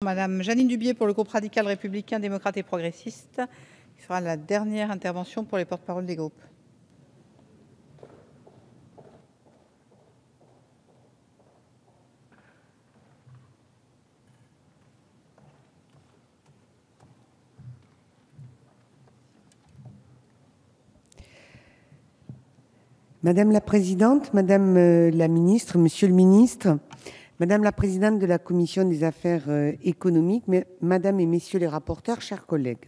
Madame Jeanine Dubié pour le groupe radical républicain, démocrate et progressiste, qui sera la dernière intervention pour les porte-parole des groupes. Madame la présidente, madame la ministre, monsieur le ministre, madame la présidente de la commission des affaires économiques, madame et messieurs les rapporteurs, chers collègues.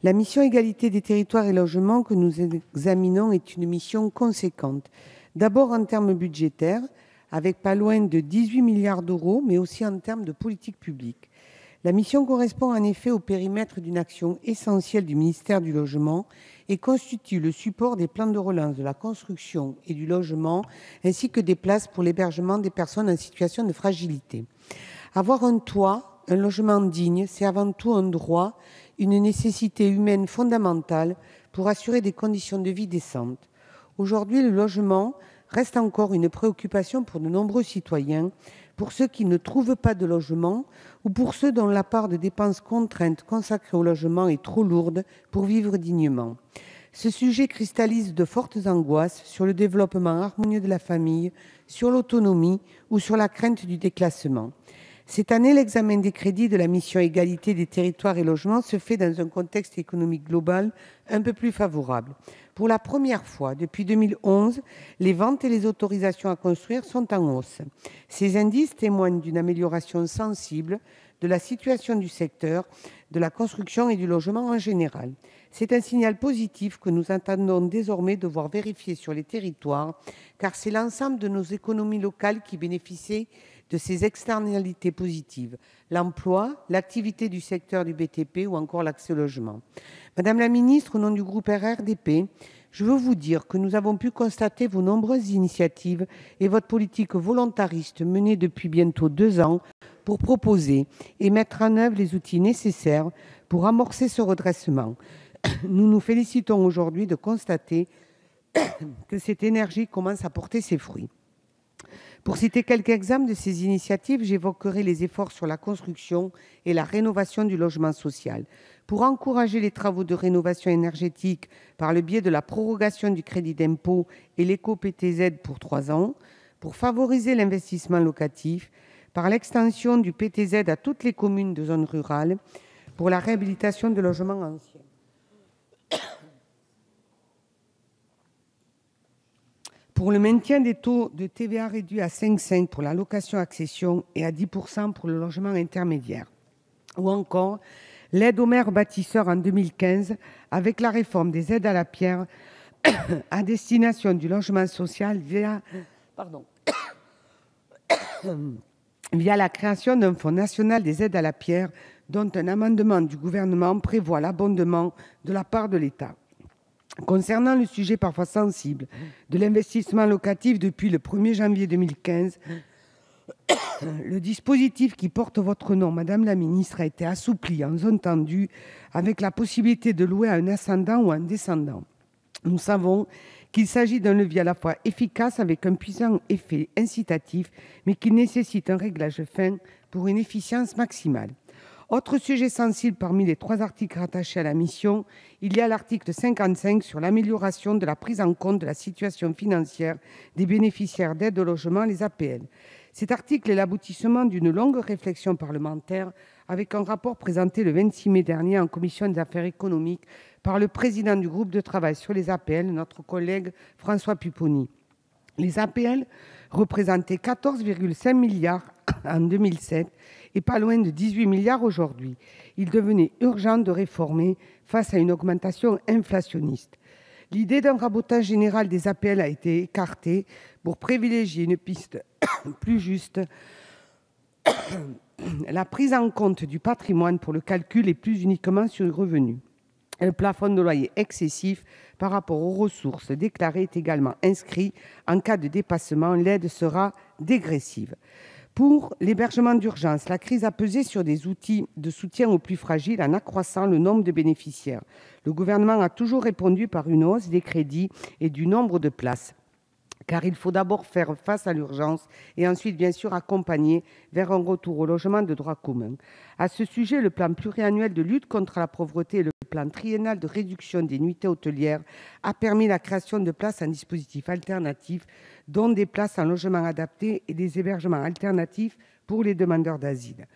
La mission égalité des territoires et logement que nous examinons est une mission conséquente. D'abord en termes budgétaires, avec pas loin de 18 milliards d'euros, mais aussi en termes de politique publique. La mission correspond en effet au périmètre d'une action essentielle du ministère du Logement et constitue le support des plans de relance de la construction et du logement, ainsi que des places pour l'hébergement des personnes en situation de fragilité. Avoir un toit, un logement digne, c'est avant tout un droit, une nécessité humaine fondamentale pour assurer des conditions de vie décentes. Aujourd'hui, le logement reste encore une préoccupation pour de nombreux citoyens, pour ceux qui ne trouvent pas de logement ou pour ceux dont la part de dépenses contraintes consacrée au logement est trop lourde pour vivre dignement. Ce sujet cristallise de fortes angoisses sur le développement harmonieux de la famille, sur l'autonomie ou sur la crainte du déclassement. Cette année, l'examen des crédits de la mission égalité des territoires et logements se fait dans un contexte économique global un peu plus favorable. Pour la première fois depuis 2011, les ventes et les autorisations à construire sont en hausse. Ces indices témoignent d'une amélioration sensible de la situation du secteur, de la construction et du logement en général. C'est un signal positif que nous attendons désormais de voir vérifier sur les territoires, car c'est l'ensemble de nos économies locales qui bénéficient de ces externalités positives, l'emploi, l'activité du secteur du BTP ou encore l'accès au logement. Madame la ministre, au nom du groupe RRDP, je veux vous dire que nous avons pu constater vos nombreuses initiatives et votre politique volontariste menée depuis bientôt 2 ans pour proposer et mettre en œuvre les outils nécessaires pour amorcer ce redressement. Nous nous félicitons aujourd'hui de constater que cette énergie commence à porter ses fruits. Pour citer quelques exemples de ces initiatives, j'évoquerai les efforts sur la construction et la rénovation du logement social. Pour encourager les travaux de rénovation énergétique par le biais de la prorogation du crédit d'impôt et l'éco-PTZ pour 3 ans, pour favoriser l'investissement locatif, par l'extension du PTZ à toutes les communes de zones rurales, pour la réhabilitation de logements anciens. Pour le maintien des taux de TVA réduits à 5,5 pour la location-accession et à 10% pour le logement intermédiaire. Ou encore l'aide aux maires bâtisseurs en 2015 avec la réforme des aides à la pierre à destination du logement social via la création d'un fonds national des aides à la pierre dont un amendement du gouvernement prévoit l'abondement de la part de l'État. Concernant le sujet parfois sensible de l'investissement locatif depuis le 1er janvier 2015, le dispositif qui porte votre nom, Madame la Ministre, a été assoupli en zone tendue avec la possibilité de louer à un ascendant ou un descendant. Nous savons qu'il s'agit d'un levier à la fois efficace avec un puissant effet incitatif, mais qui nécessite un réglage fin pour une efficience maximale. Autre sujet sensible parmi les 3 articles rattachés à la mission, il y a l'article 55 sur l'amélioration de la prise en compte de la situation financière des bénéficiaires d'aide au logement, les APL. Cet article est l'aboutissement d'une longue réflexion parlementaire avec un rapport présenté le 26 mai dernier en commission des affaires économiques par le président du groupe de travail sur les APL, notre collègue François Pupponi. Les APL représentaient 14,5 milliards en 2007 et pas loin de 18 milliards aujourd'hui. Il devenait urgent de réformer face à une augmentation inflationniste. L'idée d'un rabotage général des APL a été écartée pour privilégier une piste plus juste, la prise en compte du patrimoine pour le calcul et plus uniquement sur le revenu. Un plafond de loyer excessif par rapport aux ressources déclarées est également inscrit. En cas de dépassement, l'aide sera dégressive. Pour l'hébergement d'urgence, la crise a pesé sur des outils de soutien aux plus fragiles en accroissant le nombre de bénéficiaires. Le gouvernement a toujours répondu par une hausse des crédits et du nombre de places. car il faut d'abord faire face à l'urgence et ensuite, bien sûr, accompagner vers un retour au logement de droit commun. À ce sujet, le plan pluriannuel de lutte contre la pauvreté et le plan triennal de réduction des nuitées hôtelières a permis la création de places en dispositif alternatif, dont des places en logement adapté et des hébergements alternatifs pour les demandeurs d'asile.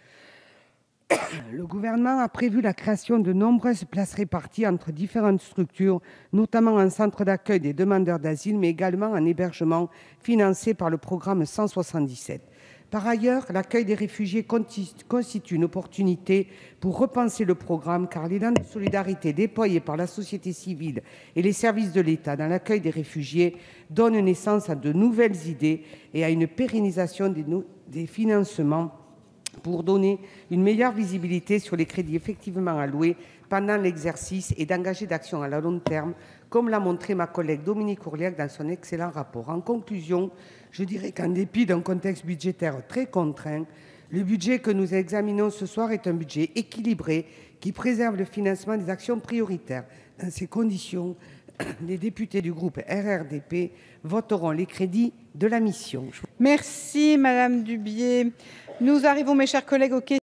Le Gouvernement a prévu la création de nombreuses places réparties entre différentes structures, notamment en centre d'accueil des demandeurs d'asile, mais également en hébergement financé par le programme 177. Par ailleurs, l'accueil des réfugiés constitue une opportunité pour repenser le programme, car l'élan de solidarité déployé par la société civile et les services de l'État dans l'accueil des réfugiés donne naissance à de nouvelles idées et à une pérennisation des financements pour donner une meilleure visibilité sur les crédits effectivement alloués pendant l'exercice et d'engager d'actions à long terme, comme l'a montré ma collègue Dominique Ourliac dans son excellent rapport. En conclusion, je dirais qu'en dépit d'un contexte budgétaire très contraint, le budget que nous examinons ce soir est un budget équilibré qui préserve le financement des actions prioritaires. Dans ces conditions, les députés du groupe RRDP voteront les crédits de la mission. Merci Madame Dubié. Nous arrivons, mes chers collègues, aux questions